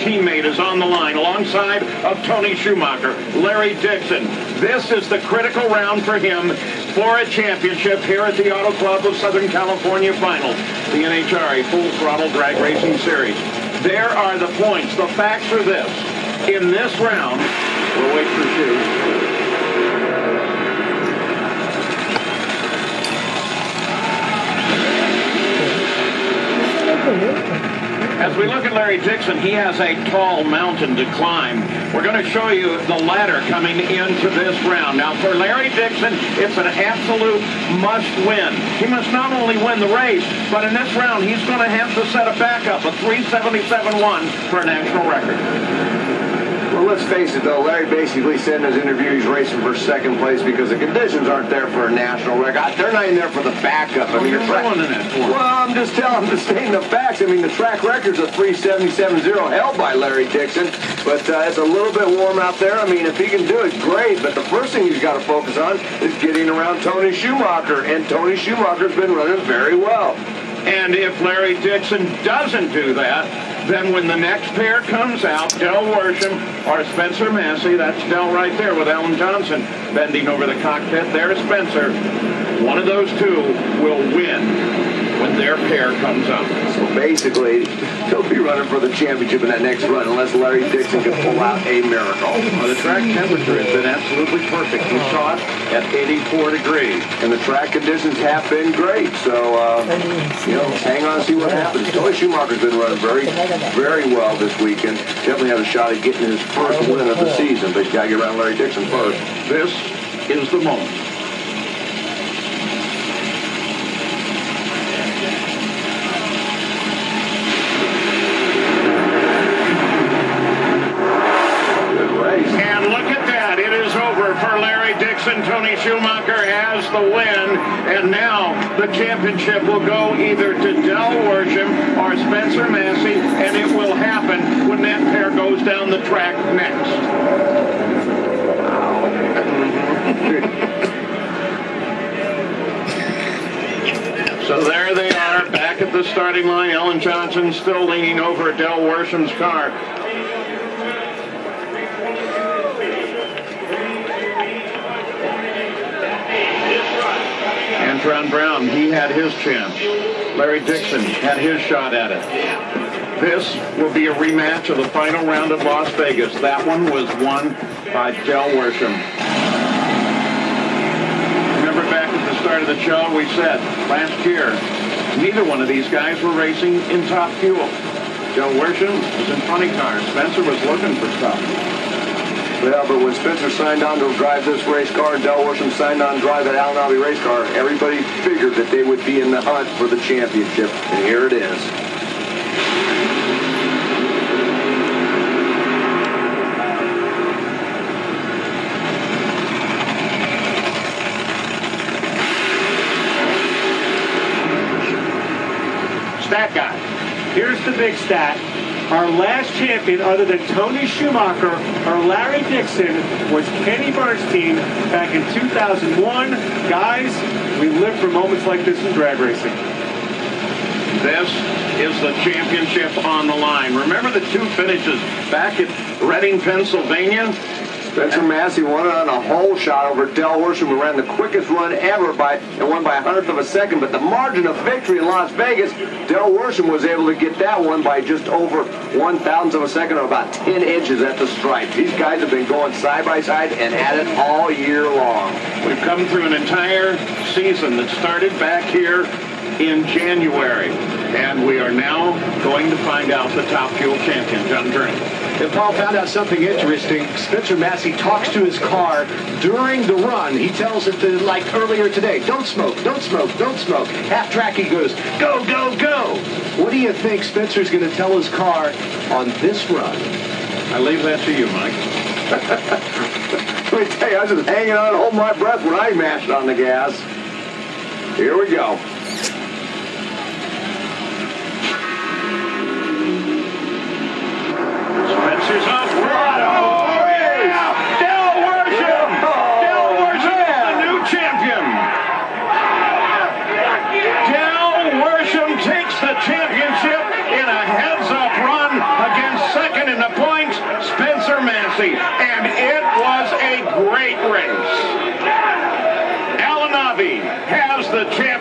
teammate is on the line alongside of Tony Schumacher, Larry Dixon. This is the critical round for him for a championship here at the Auto Club of Southern California Finals, the NHRA Full Throttle Drag Racing Series. There are the points. The facts are this. In this round, we'll wait for shoes. As we look at Larry Dixon, he has a tall mountain to climb. We're going to show you the ladder coming into this round. Now, for Larry Dixon, it's an absolute must-win. He must not only win the race, but in this round, he's going to have to set a backup, a 377.1 for a national record. Well, let's face it, though. Larry basically said in his interview he's racing for second place because the conditions aren't there for a national record. They're not even there for the backup. I mean, you're going in that for. Well, I'm just stating the facts. I mean, the track record's a 377.0 held by Larry Dixon, but it's a little bit warm out there. I mean, if he can do it, great. But the first thing he's got to focus on is getting around Tony Schumacher, and Tony Schumacher's been running very well. And if Larry Dixon doesn't do that, then when the next pair comes out, Del Worsham or Spencer Massey, that's Del right there with Alan Johnson bending over the cockpit. There's Spencer. One of those two will win when their pair comes up. So basically, he'll be running for the championship in that next run unless Larry Dixon can pull out a miracle. Well, the track temperature has been absolutely perfect. We saw it at 84 degrees. And the track conditions have been great. So, hang on and see what happens. Tony Schumacher's been running very, very well this weekend. Definitely has a shot at getting his first win of the season, but you got to get around Larry Dixon first. This is the moment. Tony Schumacher has the win, and now the championship will go either to Del Worsham or Spencer Massey, and it will happen when that pair goes down the track next. So there they are, back at the starting line. Ellen Johnson still leaning over Del Worsham's car. Ron Brown, he had his chance. Larry Dixon had his shot at it. This will be a rematch of the final round at Las Vegas. That one was won by Del Worsham. Remember back at the start of the show, we said last year, neither one of these guys were racing in top fuel. Del Worsham was in funny cars. Spencer was looking for stuff. Yeah, but when Spencer signed on to drive this race car and Del Worsham signed on to drive that Allen Abbey race car, everybody figured that they would be in the hunt for the championship. And here it is. Stat guy. Here's the big stat. Our last champion, other than Tony Schumacher or Larry Dixon, was Kenny Bernstein back in 2001. Guys, we live for moments like this in drag racing. This is the championship on the line. Remember the two finishes back at Reading, Pennsylvania? Spencer Massey won it on a hole shot over Del Worsham, who ran the quickest run ever and won by 1/100 of a second. But the margin of victory in Las Vegas, Del Worsham was able to get that one by just over 1/1000th of a second, or about 10 inches at the stripe. These guys have been going side by side and at it all year long. We've come through an entire season that started back here in January, and we are now going to find out the top fuel champion, John Green. And Paul found out something interesting. Spencer Massey talks to his car during the run. He tells it to, like earlier today, don't smoke, don't smoke, don't smoke. Half track he goes, go, go, go. What do you think Spencer's going to tell his car on this run? I leave that to you, Mike. Let me tell you, I was just hanging on, holding my breath when I mashed on the gas. Here we go. Spencer's off. Oh, yeah! Del Worsham! Del Worsham is the new champion. Del Worsham takes the championship in a heads-up run against second and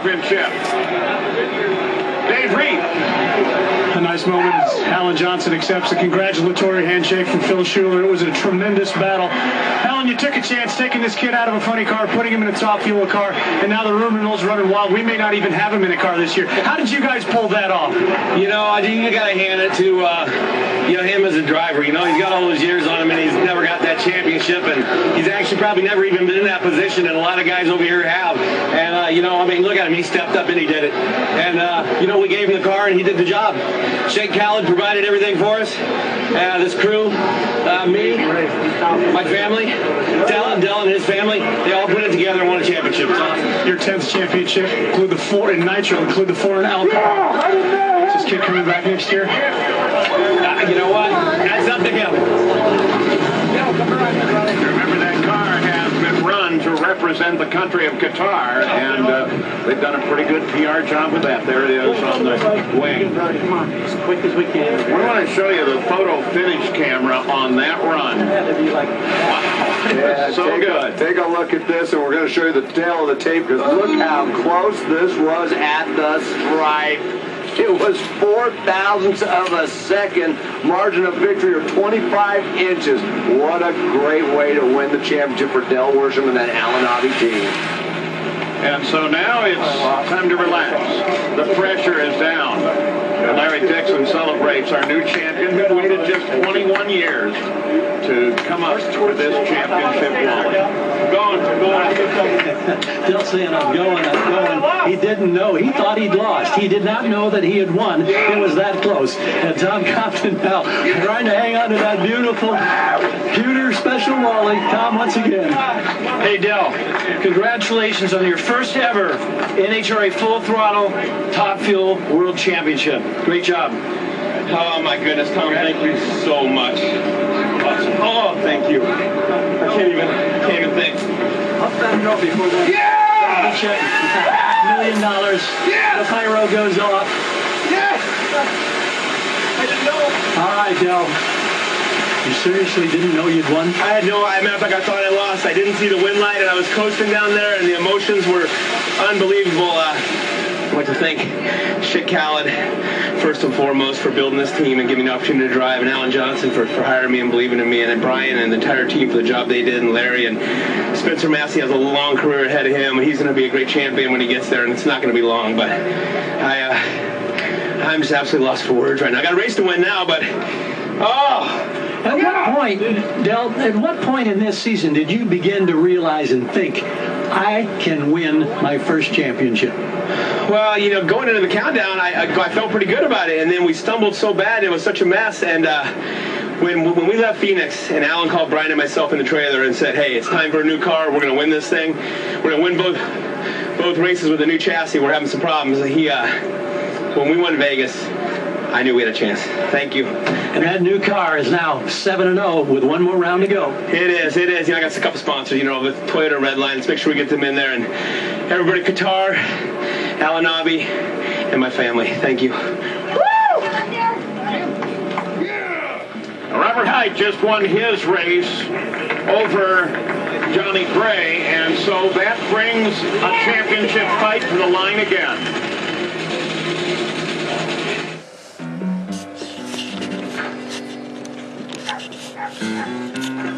championship. Dave Reed. A nice moment as Alan Johnson accepts a congratulatory handshake from Phil Schuler. It was a tremendous battle. Alan, you took a chance taking this kid out of a funny car, putting him in a top fuel car, and now the rumor mill's running wild. We may not even have him in a car this year. How did you guys pull that off? You know, you got to hand it to him as a driver. You know, he's got all those years on him, and he's never got that championship, and he's actually probably never even been in that position, and a lot of guys over here have. And, you know, I mean, look at him. He stepped up, and he did it. And, you know, we gave him the car, and he did the job. Shake Khaled provided everything for us. This crew, me, my family, Dell and his family, they all put it together and won a championship. It's awesome. Your 10th championship, include the 4 in nitro, include the 4 in alcohol. Is this kid coming back next year? You know what? That's up to him. Remember, that car has been run to represent the country of Qatar, and they've done a pretty good PR job with that. There it is on the wing. Come on, as quick as we can. We want to show you the photo finish camera on that run. Yeah, So good. Take a look at this, and we're going to show you the tail of the tape, because look how close this was at the stripe. It was 0.04 of a second. Margin of victory of 25 inches. What a great way to win the championship for Del Worsham and that Alan Abbey team. And so now it's time to relax. The pressure is down. And Larry Dixon celebrates our new champion who waited just 21 years to come up with this championship wallet. Going. Still saying, I'm going. He didn't know. He thought he'd lost. He did not know that he had won. It was that close. And Tom Compton now trying to hang on to that beautiful pewter special wallet. Tom, once again. Hey, Dell, congratulations on your first ever NHRA Full Throttle Top Fuel World Championship. Great job. Oh, my goodness, Tom, thank you so much. Oh, thank you. I can't even think. Up that note before that. Yeah! Check. $1 million. Yeah! The pyro goes off. Yes! I didn't know. All right, Del. You seriously didn't know you'd won? I had no idea. Matter of fact, I thought I lost. I didn't see the win light, and I was coasting down there, and the emotions were unbelievable. I'd like to thank Shake Khaled, first and foremost, for building this team and giving me the opportunity to drive, and Alan Johnson for hiring me and believing in me, and then Brian and the entire team for the job they did, and Larry, and Spencer Massey has a long career ahead of him, and he's going to be a great champion when he gets there, and it's not going to be long, but I'm just absolutely lost for words right now. I got a race to win now, but At what point, Del, at what point in this season did you begin to realize and think, I can win my first championship? Well, you know, going into the countdown, I felt pretty good about it, and then we stumbled so bad, it was such a mess, and when we left Phoenix, and Alan called Brian and myself in the trailer and said, hey, it's time for a new car, we're going to win this thing, we're going to win both races with a new chassis, we're having some problems. When we won Vegas, I knew we had a chance. Thank you. And that new car is now 7-0 with one more round to go. It is. You know, I got a couple sponsors, you know, the Toyota Red Line. Let's make sure we get them in there. And everybody, Qatar, Alan Abbey, and my family. Thank you. Robert Hyde just won his race over Johnny Gray, and so that brings a championship fight to the line again.